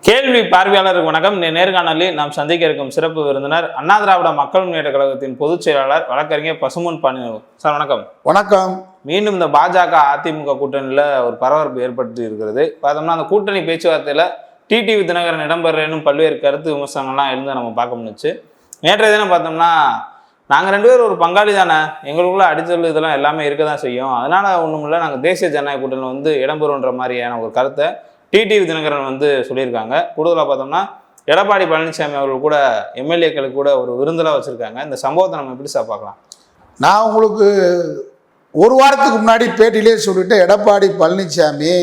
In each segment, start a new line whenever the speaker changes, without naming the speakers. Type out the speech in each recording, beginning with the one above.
கேள்வி பார்வையாளருக்கு வணக்கம். நேர்காணலில் நாம் சந்திக்க இருக்கும் சிறப்பு விருந்தினர் அண்ணா திராவிட மக்கள் முன்னேற்ற கழகத்தின் பொதுச் செயலாளர் வழக்கறிஞர் பசும்பொன் பாண்டியன் சார். வணக்கம்.
வணக்கம்.
மீண்டும் இந்த பாஜக அதிமுக கூட்டணியில் ஒரு பரபரப்பு ஏற்படுத்தி இருக்கிறது. பார்த்தோம்னா அந்த கூட்டணி பேச்சுவார்த்தையில் டிடிவி தினகரன் இடம்பெறனும் பல்வேறு கருத்து விமர்சனங்கள்லாம் எழுந்து நம்ம பார்க்க முடிச்சு. நேற்றைய தினம் பார்த்தோம்னா நாங்கள் 2 பேரும் ஒரு பங்காளி தானே, எங்களுக்குள்ள அடிச்சல் இதெல்லாம் எல்லாமே இருக்க தான் செய்யும், அதனால ஒன்றும் இல்லை, நாங்கள் தேசிய ஜனநாயக கூட்டணியில் இடம்பெறுன்ற மாதிரியான ஒரு கருத்தை டிடிவி தினகரன் சொல்லியிருக்காங்க. கூடுதலாக பார்த்தோம்னா எடப்பாடி பழனிசாமி அவர்கள் கூட எம்எல்ஏக்களுக்கு கூட ஒரு விருந்தெல்லாம் வச்சுருக்காங்க. இந்த சம்பவத்தை நம்ம எப்படி சார் பார்க்கலாம்?
நான் உங்களுக்கு ஒரு வாரத்துக்கு முன்னாடி பேட்டியிலே சொல்லிட்டு, எடப்பாடி பழனிசாமி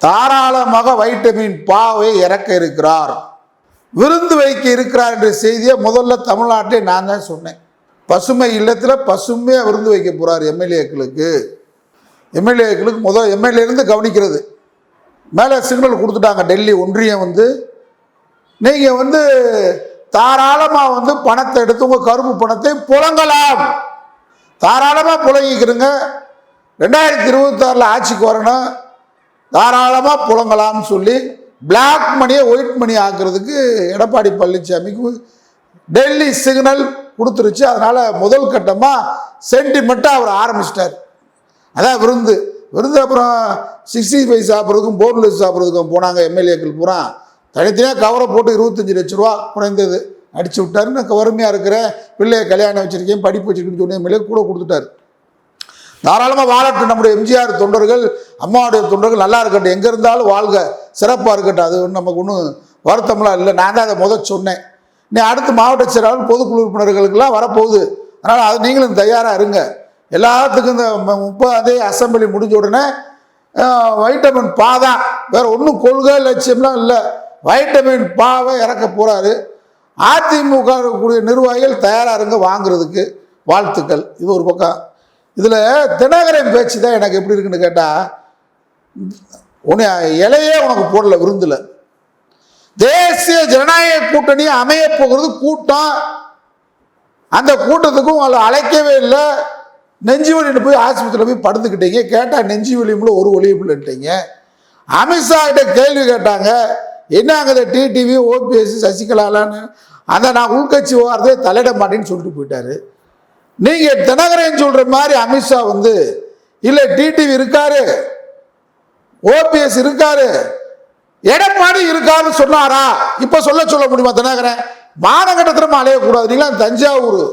தாராளமாக வைட்டமின் பாவை இறக்க இருக்கிறார், விருந்து வைக்க இருக்கிறார் என்ற செய்தியை முதல்ல தமிழ்நாட்டிலே நான் தான் சொன்னேன். பசுமை இல்லத்தில் பசுமையாக விருந்து வைக்க போகிறார் எம்எல்ஏக்களுக்கு. முதல் எம்எல்ஏலேருந்து கவனிக்கிறது. மேலே சிக்னல் கொடுத்துட்டாங்க. டெல்லி ஒன்றியம் நீங்கள் தாராளமாக பணத்தை எடுத்து உங்கள் கருப்பு பணத்தை புழங்கலாம், தாராளமாக புழங்கிக்கிறங்க, 2026 ஆட்சிக்கு வரணும், தாராளமாக புழங்கலாம்னு சொல்லி பிளாக் மணியை ஒயிட் மணி ஆக்குறதுக்கு எடப்பாடி பழனிசாமிக்கு டெல்லி சிக்னல் கொடுத்துருச்சு. அதனால் முதல் கட்டமாக சென்டிமெண்ட்டாக அவர் ஆரம்பிச்சிட்டார். அதான் விருந்து. அப்புறம் 65 சாப்பிட்றதுக்கும் போன்லெஸ் சாப்பிட்றதுக்கும் போனாங்க எம்எல்ஏக்கள் பூரா. தனித்தனியாக கவரை போட்டு 25 லட்ச ரூபா குறைந்தது அடிச்சு விட்டாரு. நான் வறுமையாக இருக்கிறேன், பிள்ளைய கல்யாணம் வச்சுருக்கேன், படிப்பு வச்சுருக்கேன்னு சொன்ன எம்எல்ஏ கூட கொடுத்துட்டாரு. தாராளமாக வாழட்டும் நம்முடைய எம்ஜிஆர் தொண்டர்கள், அம்மாவுடைய தொண்டர்கள் நல்லா இருக்கட்டும், எங்கே இருந்தாலும் வாழ்க, சிறப்பாக இருக்கட்டும், அது நமக்கு ஒன்றும் வருத்தம்லாம் இல்லை. நான் தான் அதை சொன்னேன். நீ அடுத்து மாவட்ட செயலாளர் பொதுக்குழு உறுப்பினர்களுக்கெல்லாம் வரப்போகுது, அதனால் அது நீங்களும் தயாராக இருங்க. எல்லாத்துக்கும் இந்த 30 அசம்பிளி முடிஞ்ச உடனே வைட்டமின் பா தான், வேறு ஒன்றும் கொள்கை லட்சியம்லாம் இல்லை, வைட்டமின் பாவை இறக்க போகிறாரு. அதிமுக கூடிய நிர்வாகிகள் தயாராக இருங்க வாங்குறதுக்கு, வாழ்த்துக்கள். இது ஒரு பக்கம். இதில் தினகரன் பேச்சு தான் எனக்கு எப்படி இருக்குன்னு கேட்டால், உன்னை இலையே உனக்கு போடல விருந்தில். தேசிய ஜனநாயக கூட்டணி அமைய போகிறது கூட்டம், அந்த கூட்டத்துக்கும் உங்களை அழைக்கவே இல்லை. நெஞ்சு வலின்னு போய் ஆஸ்பத்திரியில் போய் படுத்துக்கிட்டீங்க. கேட்டால் நெஞ்சு வலியும்ல ஒரு ஒளியும்லன்ட்டீங்க. அமித்ஷா கிட்ட கேள்வி கேட்டாங்க, என்னங்க டிடிவி ஓபிஎஸ் சசிகலாலான்னு, அந்த நான் உள்கட்சி வார்த்தையை தலையிட மாட்டேன்னு சொல்லிட்டு போயிட்டாரு. நீங்கள் தினகரன் சொல்கிற மாதிரி அமித்ஷா இல்லை டிடிவி இருக்காரு, ஓபிஎஸ் இருக்காரு, எடப்பாடி இருக்காருன்னு சொன்னாரா? இப்போ சொல்ல முடியுமா? தினகரன் மாநகரத்தில் அலையக்கூடாது. நீங்களாம் தஞ்சாவூர்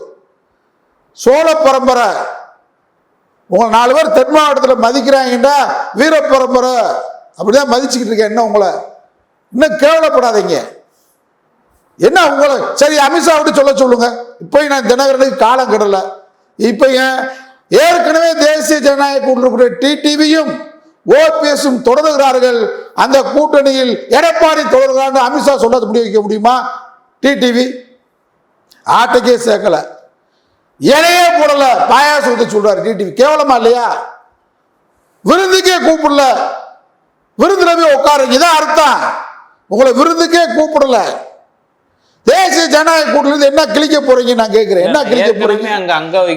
சோழ பரம்பரை, உங்களை 4 பேர் தென் மாவட்டத்தில் மதிக்கிறாங்கடா, வீர பரம்பரை அப்படிதான் மதிச்சுக்கிட்டு இருக்கேன். என்ன உங்களை இன்னும் கேவலப்படாதீங்க. என்ன உங்களை சரி அமித்ஷா அப்படி சொல்லுங்க. இப்போ நான் தினகரனுக்கு காலம் கிடல. இப்போ ஏற்கனவே தேசிய ஜனநாயக கூட்டணி டிடிவியும் ஓபிஎஸும் தொடர்கிறார்கள், அந்த கூட்டணியில் எடப்பாடி தொடர்கிறான்னு அமித்ஷா சொன்னது முடிய வைக்க முடியுமா? டிடிவி ஆட்டைக்கே சேர்க்கல, இலையே போடல, பாயாசத்தை சொல்றாரு டிடிவி. கேவலமா இல்லையா? விருந்துக்கே கூப்பிடல, விருந்துல போய் உட்காருங்க, இதான் அர்த்தம். உங்களை விருந்துக்கே கூப்பிடல. தேசிய ஜனநாயக கூட்டணியில என்ன கிழிக்க போறீங்க நான் கேட்கிறேன். என்ன கிழிக்க போறீங்க?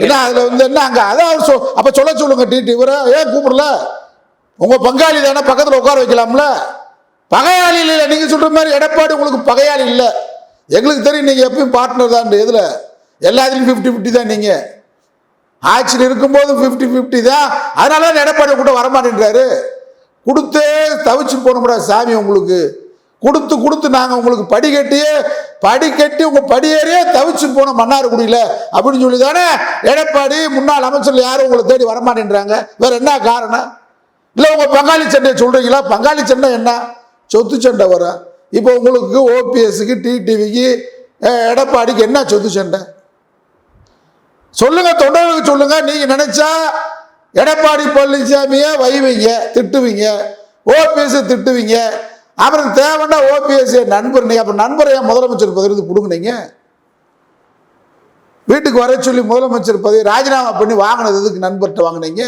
என்ன அதுல என்ன அங்க அதான் அப்ப சொல்லுங்க டிடிவி ஏன் கூப்பிடல? உங்க பங்காளி தானே, பக்கத்துல உட்கார வைக்கலாம்ல. பகையாளி இல்லை. நீங்க சொல்ற மாதிரி எடப்பாடி உங்களுக்கு பகையாளி இல்லை. எங்களுக்கு தெரியும் நீங்க எப்பயும் பார்ட்னர் தான். இதுல எல்லாத்துலையும் 50-50 தான். நீங்க ஆட்சியில் இருக்கும்போது 50-50 தான். அதனால தான் எடப்பாடி கூட வரமாட்டேன்றாரு. கொடுத்தே தவிச்சு போன முடியாது சாமி. உங்களுக்கு கொடுத்து நாங்கள் உங்களுக்கு படிக்கட்டி உங்க படியேறியே தவிச்சு போன மன்னார்குடியில அப்படின்னு சொல்லி தானே எடப்பாடி முன்னாள் அமைச்சர்கள் யாரும் உங்களை தேடி வரமாட்டேன்றாங்க. வேற என்ன காரணம்? இல்லை உங்க பங்காளி சண்டையை சொல்றீங்களா? பங்காளி சண்டை என்ன? சொத்து சண்டை வரும். இப்போ உங்களுக்கு ஓபிஎஸ்க்கு டிடிவிக்கு எடப்பாடிக்கு என்ன சொத்து சண்டை சொல்லுங்க, தொண்டர்களுக்கு சொல்லுங்க. நீங்க நினைச்சா எடப்பாடி பழனிசாமியை வைவீங்க, திட்டுவீங்க, ஓபிஎஸ் திட்டுவீங்க. அப்புறம் தேவைன்னா ஓபிஎஸ் நண்பர், நீங்க அப்ப நண்பரை முதலமைச்சர் பதவி கொடுங்க. வீட்டுக்கு வர சொல்லி முதலமைச்சர் பதவி ராஜினாமா பண்ணி வாங்கினது எதுக்கு நண்பர்கிட்ட வாங்கினீங்க?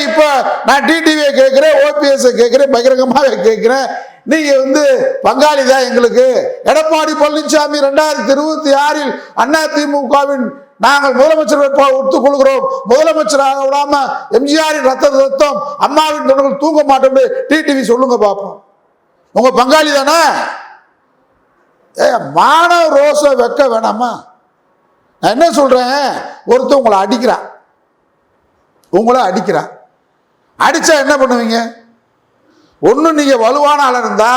இப்ப நான் டிடிவியை கேட்கிறேன், ஓபிஎஸ் கேட்கிறேன், பகிரங்கமாக கேட்கிறேன். நீங்க பங்காளி தான் எங்களுக்கு. எடப்பாடி பழனிசாமி 2026 அதிமுகவின் நாங்கள் முதலமைச்சர் ஒத்துக்கொள்கிறோம், முதலமைச்சராக விடாம எம்ஜிஆரின் ரத்தம் அம்மாவின் தொண்டர்கள் தூங்க மாட்டோம் டிடிவி சொல்லுங்க பார்ப்போம். உங்க பங்காளி தானே. மான ரோசம் வைக்க வேணாமா? நான் என்ன சொல்றேன், ஒருத்தர் உங்களை அடிக்கிறான், அடிச்சா என்ன பண்ணுவீங்க? ஒண்ணு நீங்க வலுவான ஆளா இருந்தா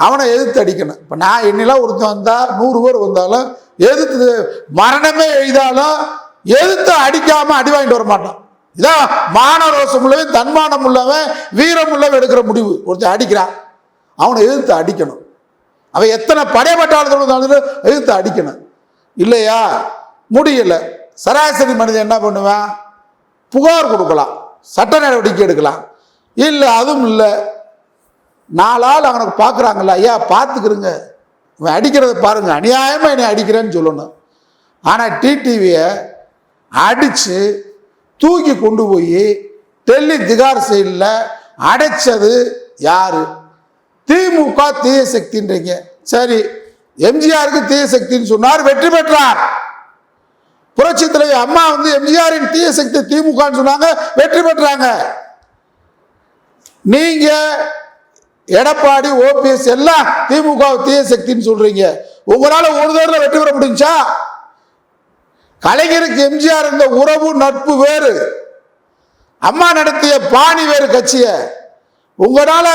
அவனை எதிர்த்து அடிக்கணும். இப்ப நான் என்னெல்லாம் ஒருத்தன் வந்தா 100 பேர் வந்தாலும் எதிர்த்து மரணமே எழுதாலும் எதிர்த்து அடிக்காம அடி வாங்கிட்டு வர மாட்டான். இதான் மான ரோசம் உள்ளவன், தன்மானம் உள்ளவன், வீரம் உள்ளவன் எடுக்கிற முடிவு. ஒருத்தன் அடிக்கிறான், அவனை எதிர்த்து அடிக்கணும். அவன் எத்தனை படைப்பட்டாளத்தோடு எதிர்த்து அடிக்கணும். இல்லையா, முடியல. சராசரி மனிதன் என்ன பண்ணுவான்? புகார் கொடுக்கலாம், சட்ட நடவடிக்கை எடுக்கலாம். இல்லை அதுவும் இல்லை, 4 ஆள் அவனுக்கு பார்க்குறாங்கல்ல, ஐயா பார்த்துக்கிறங்க, இவன் அடிக்கிறத பாருங்க, அநியாயமாக என்னை அடிக்கிறேன்னு சொல்லணும். ஆனால் டிடிவியை அடித்து தூக்கி கொண்டு போய் டெல்லி திகார் சைடில் அடைச்சது யாரு? திமுக தீய சக்தின்றீங்க. சரி, எம்ஜிஆருக்கு தீய சக்தின்னு சொன்னார், வெற்றி பெற்றார். புரட்சி தலைவர் அம்மா வந்து எம்ஜிஆரின் தீய சக்தி திமுகன்னு சொன்னாங்க, வெற்றி பெற்றாங்க. நீங்க எடப்பாடி, ஓபிஎஸ் எல்லாம் திமுக தீய சக்தின்னு சொல்றீங்க. உங்களால ஒரு தடவை வெற்றி பெற முடிஞ்சா? கலைஞருக்கு எம்ஜிஆர் இருந்த உறவு நட்பு வேறு, அம்மா நடத்திய பாணி வேறு கட்சிய. உங்களால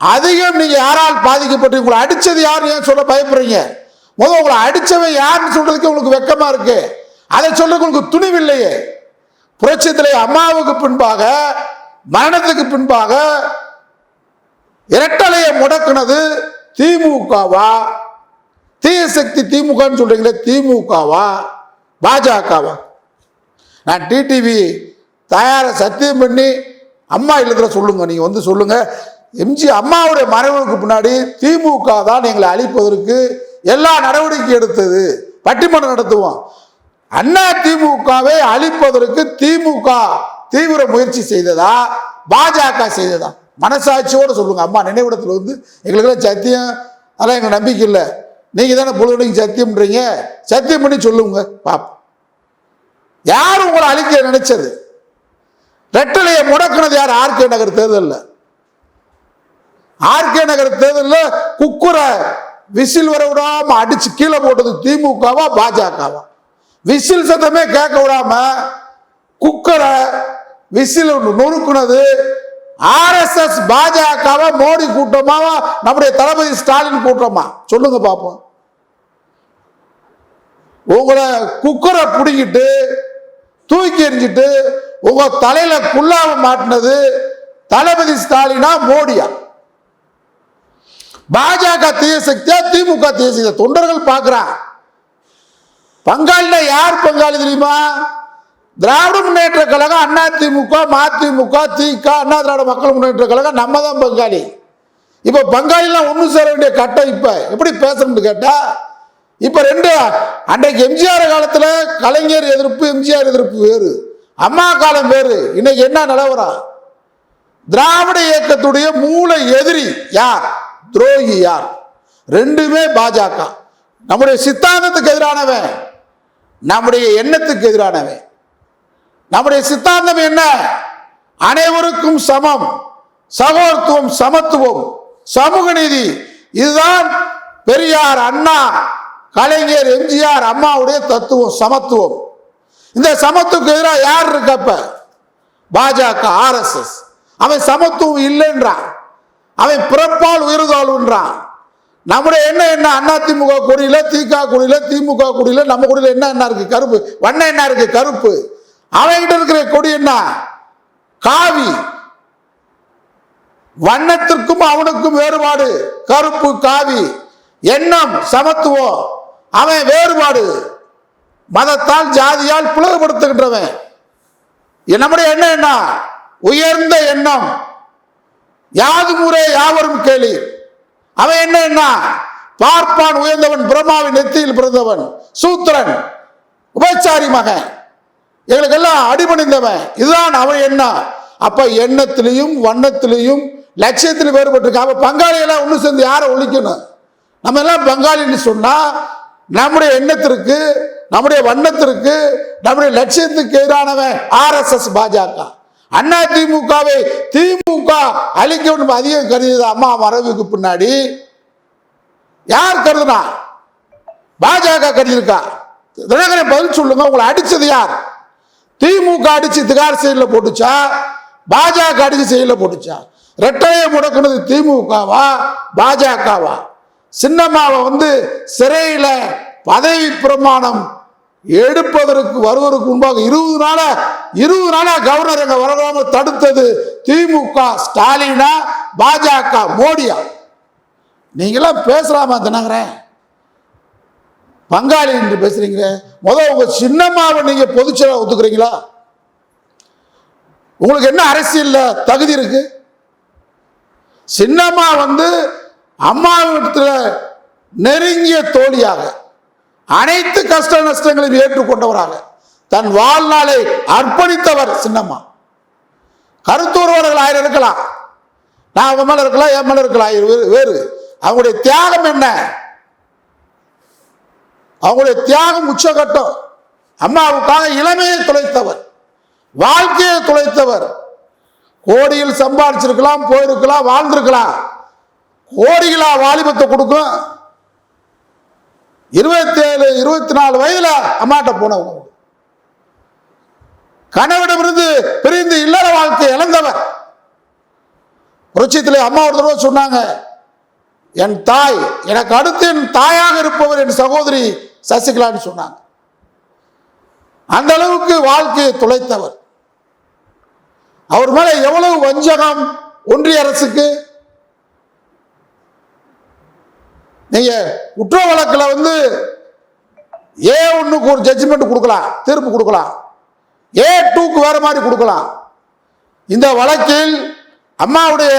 அதிகம் நீங்க யாரால் பாதிக்கப்பட்டு உங்களை அடிச்சது யாரு ஏன் சொல்ல பயப்படுறீங்க? முதல் உங்களை அடிச்சவன் யாருன்னு சொல்றதுக்கு உங்களுக்கு வெக்கமா இருக்கு, அதை சொல்றதுக்கு உங்களுக்கு துணிவில்லையே. புரட்சி தலைவர் அம்மாவுக்கு பின்பாக, மரணத்துக்கு பின்பாக இரட்டலையை முடக்குனது திமுகவா? தீய சக்தி திமுகன்னு சொல்றீங்களே, திமுகவா பாஜகவா? நான் டிடிவி தயார சத்தியம் பண்ணி அம்மா இல்லத்துல சொல்லுங்க, நீங்க வந்து சொல்லுங்க, அம்மாவுடைய மறைவுக்கு பின்னாடி திமுக தான் எங்களை அழிப்பதற்கு எல்லா நடவடிக்கை எடுத்தது, பட்டிமன்றம் நடத்துவோம். அண்ணா திமுகவை அழிப்பதற்கு திமுக தீவிர முயற்சி செய்ததா, பாஜக செய்ததா? மனசாட்சியோடு சொல்லுங்க. அம்மா நினைவிடத்தில் வந்து எங்களுக்கெல்லாம் சத்தியம், அதெல்லாம் எங்க நம்பிக்கை இல்லை, நீங்க தானே பொழுதுனைக்கு சத்தியம்ன்றீங்க, சத்தியம் பண்ணி சொல்லுங்க பாப்போம். யார் உங்களை அழிக்க நினைச்சது? ரெட்டலையை முடக்கினது யார்? ஆர்கே நகர் தேர்தலில். ஆர்கே நகர் தேர்தலில் குக்குரை விசில் வர விடாம அடிச்சு கீழே போட்டது திமுகவா பாஜகவா? விசில் சத்தமே கேட்க விடாம குக்கரை விசில் நொறுக்குனது ஆர்எஸ்எஸ் பாஜகவா, மோடி கூட்டமாவா, நம்முடைய தளபதி ஸ்டாலின் கூட்டமா? சொல்லுங்க பாப்போம். உங்களை குக்கரை பிடிக்கிட்டு தூக்கி எறிஞ்சிட்டு உங்க தலையில குள்ளாவ மாட்டினது தளபதி ஸ்டாலினா மோடியா? பாஜக தீய சக்தியா, திமுக தீய சக்தியா? தொண்டர்கள் பார்க்கிறான். பங்காளில யார் பங்காளி தெரியுமா? திராவிட முன்னேற்ற கழகம், அண்ணா திமுக, மதிமுக, திக, அண்ணா திராவிட மக்கள் முன்னேற்ற கழகம், நம்ம தான் பங்காளி. இப்ப பங்காளிலாம் ஒண்ணு சேர வேண்டிய கட்டம். இப்ப எப்படி பேசணும்னு கேட்டா, இப்ப அன்றைக்கு எம்ஜிஆர் காலத்துல கலைஞர் எதிர்ப்பு, எம்ஜிஆர் எதிர்ப்பு வேறு, அம்மா காலம் வேறு. இன்னைக்கு என்ன நிலவரம்? திராவிட இயக்கத்துடைய மூல எதிரி யார்? துரோகி யார்? ரெண்டுமே பாஜக. நம்முடைய சித்தாந்தத்துக்கு எதிரானவன், நம்முடைய எண்ணத்துக்கு எதிரானவன். நம்முடைய சித்தாந்தம் என்ன? அனைவருக்கும் சமம், சகோதரத்துவம், சமத்துவம், சமூக நீதி. இதுதான் பெரியார், அண்ணா, கலைஞர், எம்ஜிஆர், அம்மாவுடைய தத்துவம், சமத்துவம். இந்த சமத்துவத்துக்கு எதிராக யார் இருக்கப்ப? பாஜக, ஆர்எஸ்எஸ். அவன் சமத்துவம் இல்லைன்றான், அவன் பிறப்பால் உயர்ந்தாள்ன்றான். நம்முடைய என்ன அண்ணா திமுக கொடியில, திக கொடியில, திமுக கொடியில, நம்ம கொடியில என்ன இருக்கு? கருப்பு. வண்ண என்ன இருக்கு? கருப்பு. அவன்கிட்ட இருக்கிற கொடி என்ன? காவி. வண்ணத்திற்கும் அவனுக்கும் வேறுபாடு, கருப்பு காவி. எண்ணம் சமத்துவம், அவன் வேறுபாடு. மதத்தால் ஜாதியால் பிளவுபடுத்துகின்றவன். நம்முடைய எண்ணம் என்ன? உயர்ந்த எண்ணம். யாது முறை யாவரும் கேளி. அவன் என்ன? பார்ப்பான் உயர்ந்தவன், பிரம்மாவின் நெத்தியில் பிறந்தவன், சூத்திரன், உபச்சாரி மகன், எங்களுக்கெல்லாம் அடிபணிந்தவன். இதுதான் அவன் என்ன. அப்ப எண்ணத்திலையும் வண்ணத்திலையும் லட்சியத்திலும் வேறுபட்டிருக்க. அப்ப பங்காளியெல்லாம் ஒண்ணு சேர்ந்து யாரை ஒழிக்கணும்? நம்ம எல்லாம் பங்காளின்னு சொன்னா நம்முடைய எண்ணத்திற்கு, நம்முடைய வண்ணத்திற்கு, நம்முடைய லட்சியத்துக்கு எதிரானவன் ஆர்எஸ்எஸ் பாஜக. அண்ணா திமுகவை திமுக அழிக்க வேண்டும் அதிகம் கருதியது அம்மா மறைவுக்கு பின்னாடி யார் கருதுனா? பாஜக கருதிருக்கா? தினகரன் பதில் சொல்லுங்க. உங்களை அடிச்சது யார்? திமுக அடிச்சு திகார் செயல போட்டுச்சா, பாஜக அடிச்சு செயல போட்டுச்சா? ரெட்டையை முடக்குனது திமுகவா பாஜகவா? சின்னம்மாவை சிறையில பதவி பிரமாணம் எடுப்பதற்கு வருவதற்கு முன்பாக 20 நாளா கவர்னர் எங்க வரலாம தடுத்தது திமுக ஸ்டாலினா பாஜக மோடியா? நீங்களாம் பேசலாமா? தினகரன் பங்காளி என்று பேசுறீங்க. உங்க சின்னம்மாவை நீங்க பொதுச்செயலா ஒத்துக்கிறீங்களா? உங்களுக்கு என்ன அரசியல் தகுதி இருக்கு? சின்னம்மா அம்மாவிடத்தில் நெருங்கிய தோழியாக அனைத்து கஷ்ட நஷ்டங்களையும் ஏற்றுக்கொண்டவராக தன் வாழ்நாளை அர்ப்பணித்தவர் சின்னம்மா. கருத்துறவர்கள் ஆயிரம் இருக்கலாம், நான் அவங்க மேல இருக்கலாம், என் மேல இருக்கலாம், வேறு. அவங்களுடைய தியாகம் என்ன? அவங்களுடைய தியாகம் உச்சகட்டம். அம்மாவுக்காக இளமையை துளைத்தவர், வாழ்க்கையை துளைத்தவர். கோடியில் சம்பாதிச்சிருக்கலாம், போயிருக்கலாம், வாழ்ந்திருக்கலாம். கோடிகளா வாலிபத்தை கொடுக்கும். 27, 24 வயதுல அம்மாட்ட போனவங்க. கணவனிடமிருந்து பிரிந்து இல்லற வாழ்க்கை இழந்தவர். புரட்சியத்திலே அம்மா ஒரு தடவை சொன்னாங்க, என் தாய், எனக்கு அடுத்து என் தாயாக இருப்பவர் என் சகோதரி சசிகலான்னு சொன்னாங்க. அந்த அளவுக்கு வாழ்க்கையை துளைத்தவர். அவர் மேல எவ்வளவு வஞ்சகம் ஒன்றிய அரசுக்கு. நீங்க குற்ற வழக்குல A1க்கு ஒரு ஜட்ஜ்மெண்ட் கொடுக்கலாம், தீர்ப்பு கொடுக்கலாம். A2க்கு வேற மாதிரி கொடுக்கலாம். இந்த வழக்கில் அம்மாவுடைய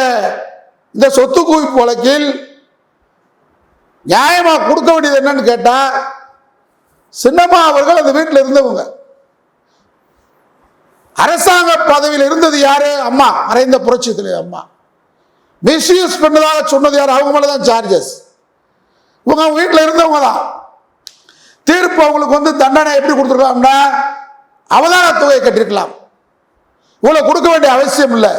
இந்த சொத்து குவிப்பு வழக்கில் நியாயமா கொடுக்க வேண்டியது என்னன்னு கேட்டா, சின்னம்மா அவர்கள் அந்த வீட்டில் இருந்தவங்க. அரசாங்க பதவியில் இருந்தது யாரு? அம்மா. மறைந்த புரட்சித்திலே அம்மா. மிஸ்யூஸ் பண்ணதாக சொன்னது யார்? அவங்க மேலதான் சார்ஜஸ். இவங்க வீட்டில் இருந்தவங்க தான். தீர்ப்பு அவங்களுக்கு தண்டனை எப்படி கொடுத்துருக்கலாம்னா அவதான தொகையை கட்டிருக்கலாம். இவ்வளவு கொடுக்க வேண்டிய அவசியம் இல்லை.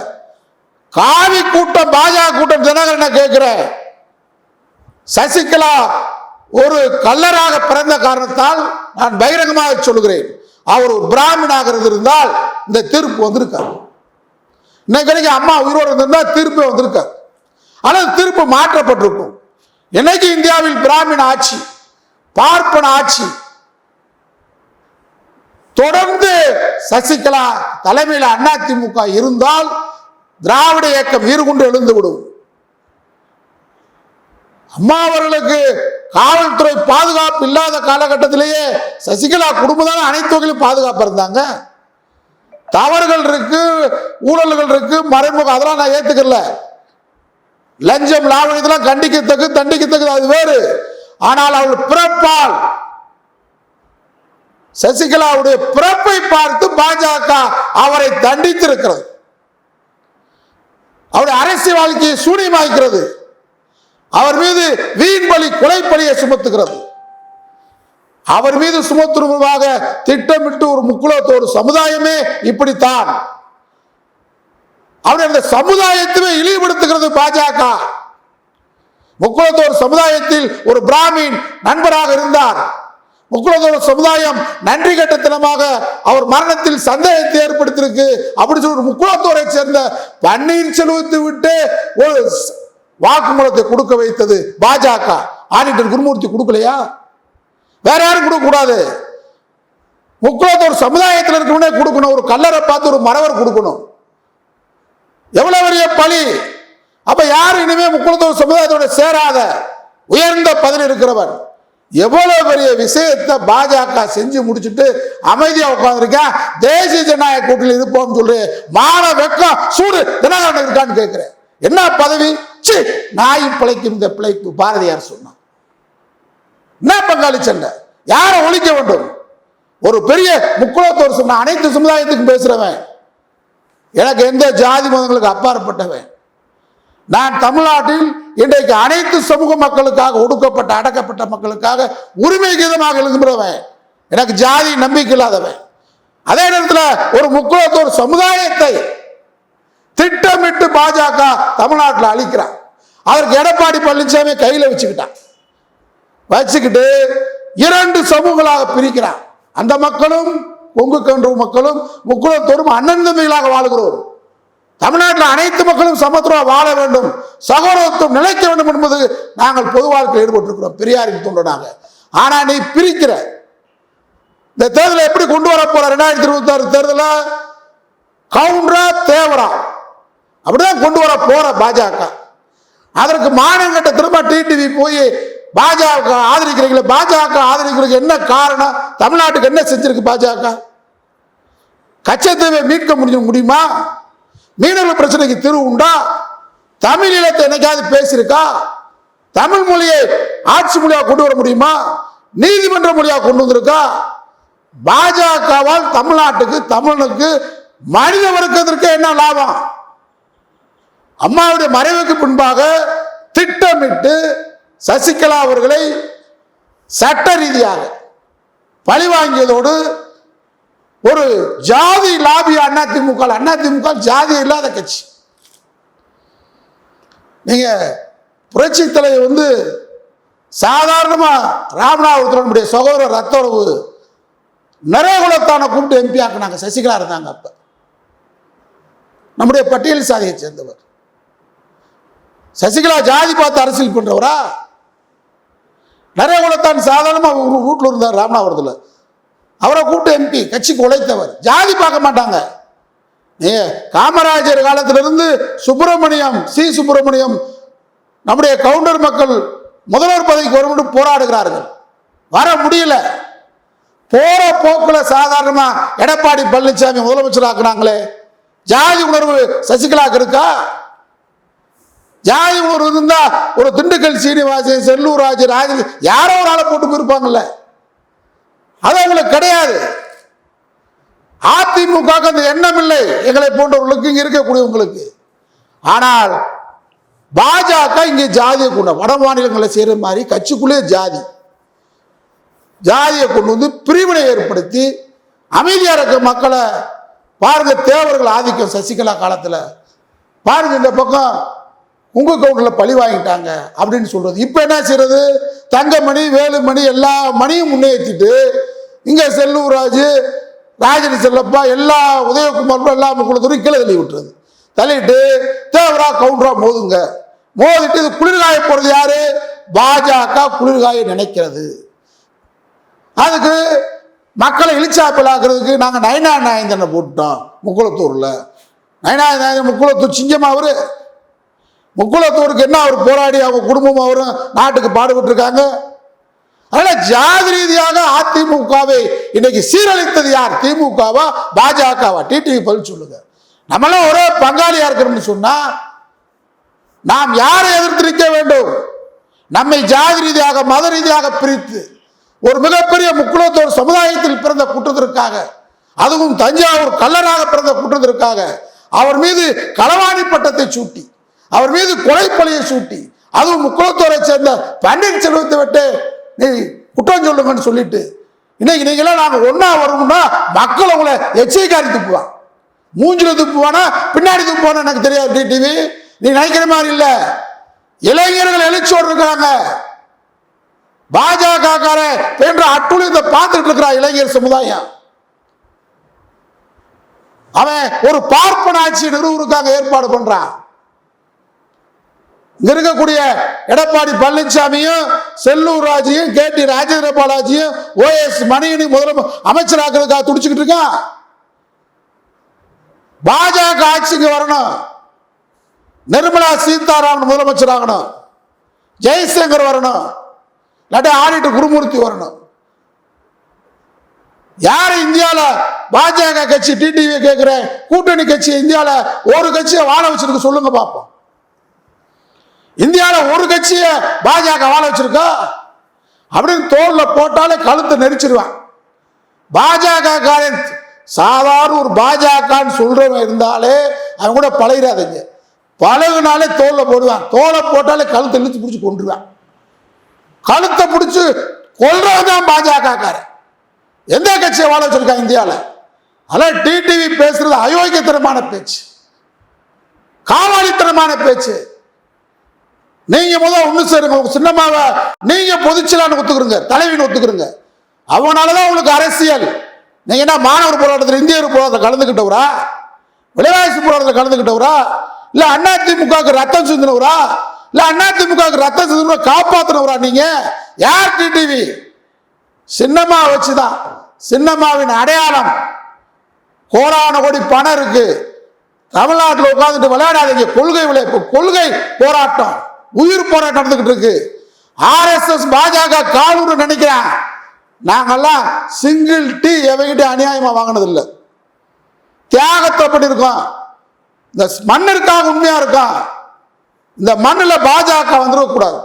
காவி கூட்டம், பாஜக கூட்டம் தினகரன் கேட்கிற, சசிகலா ஒரு கள்ளராக பிறந்த காரணத்தால் நான் பகிரங்கமாக சொல்லுகிறேன், அவர் ஒரு பிராமணாக இருந்திருந்தால் இந்த தீர்ப்பு வந்திருக்காரு. இன்னைக்கு அம்மா உயிரோடு இருந்திருந்தா தீர்ப்பு வந்திருக்காரு. ஆனால் தீர்ப்பு மாற்றப்பட்டிருக்கும். என்னைக்கு இந்தியாவில் பிராமண ஆட்சி, பார்ப்பன ஆட்சி தொடர்ந்து சசிகலா தலைமையில் அதிமுக இருந்தால் திராவிட இயக்கம் வீறுகொண்டு எழுந்துவிடும். அம்மா அவர்களுக்கு காவல்துறை பாதுகாப்பு இல்லாத காலகட்டத்திலேயே சசிகலா குடும்பம் தான் அனைத்து வகையிலும் பாதுகாப்பு இருந்தாங்க. தவறுகள் இருக்கு, ஊழல்கள் இருக்கு, மறைமுக, அதெல்லாம் நான் ஏத்துக்கல. லஞ்சம், லாபம் இதெல்லாம் கண்டிக்கத்தக்க, தண்டிக்கத்தக்கது, அது வேறு. ஆனால் அவள் பிறப்பால், சசிகலாவுடைய பிறப்பை பார்த்து பாஜக அவரை தண்டித்திருக்கிறது. அவருடைய அரசியல் வாழ்க்கையை சூனியமாக்கிறது. அவர் மீது வீண் பலி, கொலைப்பலியை சுமத்துகிறது. அவர் மீது சுமத்துவதாக திட்டமிட்டு ஒரு முக்குலத்தோடு சமுதாயமே இப்படித்தான். அவருடைய அந்த சமுதாயத்தை இழிவுபடுத்துகிறது பாஜக. முக்குலத்தோர் சமுதாயத்தில் ஒரு பிராமின் நண்பராக இருந்தார். முக்குலத்தோர் சமுதாயம் நன்றி கட்டத்தனமாக அவர் மரணத்தில் சந்தேகத்தை ஏற்படுத்தியிருக்கு. அப்படி சொல்லி ஒரு முக்குலத்தோரை சேர்ந்த பன்னீர்செல்வத்தை விட்டு ஒரு வாக்குமூலத்தை கொடுக்க வைத்தது பாஜக. ஆடிட்டர் குருமூர்த்தி கொடுக்கலையா? வேற யாரும் கொடுக்க கூடாது. முக்குலத்தோர் சமுதாயத்தில் இருக்கவனே கொடுக்கணும். ஒரு கல்லறை பார்த்து ஒரு மறவர் கொடுக்கணும். எவ்வளவு பெரிய பழி! அப்ப யாரு இனிமே முக்குலத்தோர் சமுதாயத்தோட சேராத உயர்ந்த பதவி இருக்கிறவன்? எவ்வளவு பெரிய விஷயத்தை பாஜக செஞ்சு முடிச்சுட்டு அமைதியா உட்கார்ந்துருக்கேன். தேசிய ஜனநாயக கூட்டணியில் இருப்போம் சொல்லி மான வெக்கம் சூடு தினகரன் இருக்கான்னு கேட்கிறேன். என்ன பதவி? நாய் பிழைக்கும் இந்த பிழைப்பு பாரதியார் சொன்னார். என்ன பங்காளி சண்டை? யாரை ஒழிக்க வேண்டும்? ஒரு பெரிய முக்குலத்தோர் சொன்ன அனைத்து சமுதாயத்துக்கும் பேசுறவன், எனக்கு எந்த ஜாதி மதங்களுக்கு அப்பாற்பட்டவன். நான் தமிழ்நாட்டில் இன்றைக்கு அனைத்து சமூக மக்களுக்காக, ஒடுக்கப்பட்ட அடக்கப்பட்ட மக்களுக்காக உரிமை கீதமாக எழுதுகிறவன். எனக்கு ஜாதி நம்பிக்கை இல்லாதவன். அதே நேரத்தில் ஒரு முக்குலத்தோர் சமுதாயத்தை திட்டமிட்டு பாஜக தமிழ்நாட்டில் அழிக்கிறான். அதற்கு எடப்பாடி பழனிசாமி கையில வச்சுக்கிட்டு 2 சமூகங்களாக பிரிக்கிறான். அந்த மக்களும் கொங்கு கன்று மக்களும் முக்குளத்தோறும் அண்ணன் தம்பிகளாக வாழ்கிறோம். தமிழ்நாட்டில் அனைத்து மக்களும் சமத்துவமாக வாழ வேண்டும், சகோதரத்துவம் நிலைக்க வேண்டும் என்பது நாங்கள் பொது வாழ்க்கையில் ஈடுபட்டிருக்கிறோம், பெரியாரின் தொண்டனாக. ஆனா நீ பிரிக்கிற இந்த தேர்தலை எப்படி கொண்டு வர போற? 2026 தேர்தல கவுண்டரா தேவரா அப்படிதான் கொண்டு வர போற பாஜக. அதற்கு மாநிலங்கட்ட திரும்ப டிடிவி போய் பாஜக ஆதரிக்கிறீங்களா? பாஜக ஆதரிக்கிறதுக்கு என்ன காரணம்? தமிழ்நாட்டுக்கு என்ன செஞ்சிருக்கு பாஜக? கச்சத்தீவை மீட்க முடியுமா? மீனவர்கள் பிரச்சனைக்கு தீர்வு உண்டா? தமிழ் ஈழத்தை என்னைக்காவது பேசியிருக்கா? தமிழ் மொழியை ஆட்சி மொழியாக கொண்டு வர முடியுமா? நீதிமன்ற மொழியாக கொண்டு வந்திருக்கா? பாஜகவால் தமிழ்நாட்டுக்கு தமிழனுக்கு மனித வர்க்கத்திற்கு என்ன லாபம்? அம்மாவுடைய மறைவுக்கு பின்பாக திட்டமிட்டு சசிகலா அவர்களை சட்ட ரீதியாக பழிவாங்கியதோடு ஒரு ஜாதி லாபி அதிமுக ஜாதி இல்லாத கட்சி. நீங்க புரட்சி தலைவர் சாதாரணமா ராமநாதபுரத்தினுடைய சகோதரர் ரத்த உறவு நிறைகுலத்தான கூப்பிட்டு எம்பி ஆக்குனாங்க. சசிகலா இருந்தாங்க அப்ப. நம்முடைய பட்டியல் சாதியை சேர்ந்தவர். சசிகலா ஜாதி பார்த்து அரசியல் பண்றவரா? நிறைய குலத்தான் சாதாரணமா வீட்டில் இருந்தார் ராமநாதபுரத்தில். அவரை கூப்பிட்டு எம்பி, கட்சிக்கு உழைத்தவர். ஜாதி பார்க்க மாட்டாங்க. காமராஜர் காலத்திலிருந்து சுப்பிரமணியம் நம்முடைய கவுண்டர் மக்கள் முதல்வர் பதவிக்கு வரும் போராடுகிறார்கள். வர முடியல. போற போக்குல சாதாரணமா எடப்பாடி பழனிசாமி முதலமைச்சர் ஆக்குனாங்களே, ஜாதி உணர்வு சசிகலாக்கு இருக்கா? ஜாதி உணர்வு இருந்தா ஒரு திண்டுக்கல் சீனிவாசன், செல்லூர் ராஜு, யாரோ ஒரு ஆளை போட்டு போயிருப்பாங்கல்ல. அது அவங்களுக்கு கிடையாது. அதிமுக அந்த எண்ணம் இல்லை எங்களை போன்றவர்களுக்கு, இங்க இருக்கக்கூடியவங்களுக்கு. ஆனால் பாஜக இங்கே ஜாதியை கொண்டு வட மாநிலங்களை செய்யற மாதிரி கட்சிக்குள்ளே ஜாதியை கொண்டு பிரிவினை ஏற்படுத்தி அமைதியா இருக்க மக்களை பாருங்க. தேவர்கள் ஆதிக்கம் சசிகலா காலத்துல பாருங்க. இந்த பக்கம் உங்க கவுண்டர்ல பழி வாங்கிட்டாங்க அப்படின்னு சொல்றது. இப்ப என்ன செய்யறது? தங்கமணி, வேலுமணி எல்லா மணியும் முன்னேற்றிட்டு இங்க செல்லூர் ராஜு, ராஜனி செல்லப்பா, எல்லா உதயகுமார் எல்லா முக்குளத்தூரும் கீழே தள்ளி விட்டுறது. தள்ளிட்டு தேவரா கவுண்டரா மோதிட்டு இது குளிர்காய போறது யாரு? பாஜக குளிர்காய நினைக்கிறது. அதுக்கு மக்களை இழிச்சாப்பில் ஆக்குறதுக்கு நாங்க நயனா நாயந்தனை போட்டுட்டோம் முக்குளத்தூர்ல. நயனா நாயந்தன் முக்குளத்தூர் சிங்கமா அவரு. முக்குளத்தூருக்கு என்ன அவர் போராடி அவங்க குடும்பம் அவரும் நாட்டுக்கு பாடுபட்டு இருக்காங்க. அதனால ஜாதி ரீதியாக அதிமுகவை இன்னைக்கு சீரழித்தது யார்? திமுகவா பாஜகவா? டிடிவி பதில் சொல்லுங்க. நம்மளாம் ஒரே பங்காளியா இருக்கிறோம்னு சொன்னா நாம் யாரை எதிர்த்து நிற்க வேண்டும்? நம்மை ஜாதி ரீதியாக மத ரீதியாக பிரித்து ஒரு மிகப்பெரிய முக்குளத்தோர் சமுதாயத்தில் பிறந்த குற்றத்திற்காக, அதுவும் தஞ்சாவூர் கல்லராக பிறந்த குற்றத்திற்காக அவர் மீது களவாணி பட்டத்தை சூட்டி, அவர் மீது கொலைப்பழியை சூட்டி, அதுவும் முக்குளத்தோரை சேர்ந்த பன்னீர்செல்வத்தை விட்டு நீ குற்றம் சொல்லுங்கன்னு சொல்லிட்டு இன்னைக்கு நீங்களாம் நாங்க ஒன்னா வரணும்னா மக்கள் உங்களை எச்சரிக்காரி துப்புவான். மூஞ்சில துப்புவானா பின்னாடி துப்புவானா எனக்கு தெரியாது. டிடிவி நீ நினைக்கிற மாதிரி இல்ல. இளைஞர்கள் எழுச்சியோடு இருக்கிறாங்க. பாஜக என்ற அட்டுழியத்தை பார்த்துட்டு இருக்கிற இளைஞர் சமுதாயம். அவன் ஒரு பார்ப்பன ஆட்சி நிறுவனத்துக்காக ஏற்பாடு பண்றான். இங்க இருக்கக்கூடிய எடப்பாடி பழனிசாமியும் செல்லூர் ராஜையும் கேடி ராஜேந்திர பாலாஜியும் OS மணியனை முதல்வர் அமைச்சராக்கிறதுக்காக துடிச்சுக்கிட்டு இருக்கான். பாஜக ஆட்சிக்கு வரணும். நிர்மலா சீதாராமன் முதலமைச்சர் ஆகணும். ஜெய்சங்கர் வரணும். இல்லாட்டி ஆடிட்டர் குருமூர்த்தி வரணும். யாரு இந்தியாவில் பாஜக கட்சி டிடிவி கேட்கிற கூட்டணி கட்சி இந்தியாவில் ஒரு கட்சியை வாழ வச்சிருக்கு சொல்லுங்க பார்ப்போம். இந்தியாவில் ஒரு கட்சியை பாஜக வாழ வச்சிருக்கா? அப்படின்னு தோல்ல போட்டாலே கழுத்தை நெரிச்சிருவான். பாஜக காரன் சாதாரண ஒரு பாஜக சொல்றவன் இருந்தாலே அவன் கூட பழகிறாதீங்க. பழகுனாலே தோல்ல போடுவான். தோலை போட்டாலே கழுத்தை இழுத்து பிடிச்சி கொண்டுருவான். கழுத்தை பிடிச்சு கொல்றவன் தான் பாஜக காரன். எந்த கட்சியை வாழ வச்சிருக்கான் இந்தியாவில்? அதெல்லாம் டிடிவி பேசுறது அயோக்கியத்தனமான பேச்சு. காவாலித்தனமான பேச்சு. நீங்க முதல் ஒண்ணு சேருங்க, உங்க சின்னம்மாவை நீங்க பொதுச்செயலாளர்னு ஒத்துக்கிறீங்க, தலைவின்னு ஒத்துக்கிறீங்க. அவனாலதான் உங்களுக்கு அரசியல். நீங்க என்ன மாணவர் போராட்டத்தில், இந்தியர் போராட்டத்தில் கலந்துக்கிட்டவரா, விலைவாசி போராட்டத்தில் கலந்துக்கிட்டவரா, இல்ல அதிமுகவுக்கு ரத்தம் சிந்தினவரா, இல்ல அதிமுகவுக்கு ரத்தம் சிந்தின காப்பாத்தினவரா? நீங்க யார்? டிடிவி சின்னம்மா வச்சுதான். சின்னம்மாவின் அடையாளம். கோடான கோடி பணம் இருக்கு. தமிழ்நாட்டில் உட்கார்ந்துட்டு விளையாடாதீங்க. கொள்கை விளையாட்டு, கொள்கை போராட்டம், உயிர் போராட்டம் நடந்துகிட்டு இருக்கு. RSS பாஜக காலூர் நினைக்கிறேன். நாங்கெல்லாம் சிங்கிள் டீ எவங்கிட்ட அநியாயமா வாங்கினது இல்லை. தியாகத்தை பண்ணியிருக்கோம். இந்த மண்ணிற்காக உண்மையா இருக்கோம். இந்த மண்ணில் பாஜக வந்துடக்கூடாது.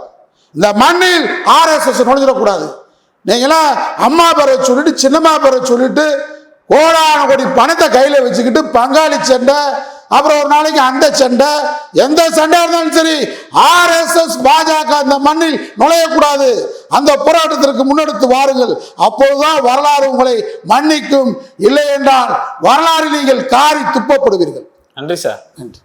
இந்த மண்ணில் RSS நுழைஞ்சிடக்கூடாது. நீங்களாம் அம்மா பேரை சொல்லிட்டு, சின்னம்மா பேரை சொல்லிட்டு, கோடான கோடி பணத்தை கையில வச்சுக்கிட்டு பங்காளி சண்டை, அப்புறம் ஒரு நாளைக்கு அந்த சண்டை, எந்த சண்டையா இருந்தாலும் சரி RSS பாஜக இந்த மண்ணில் நுழையக்கூடாது. அந்த போராட்டத்திற்கு முன்னெடுத்து வாருங்கள். அப்போதுதான் வரலாறு உங்களை மன்னிக்கும். இல்லை என்றால் வரலாறு நீங்கள் காரி துப்பப்படுவீர்கள்.
நன்றி சார்.
நன்றி.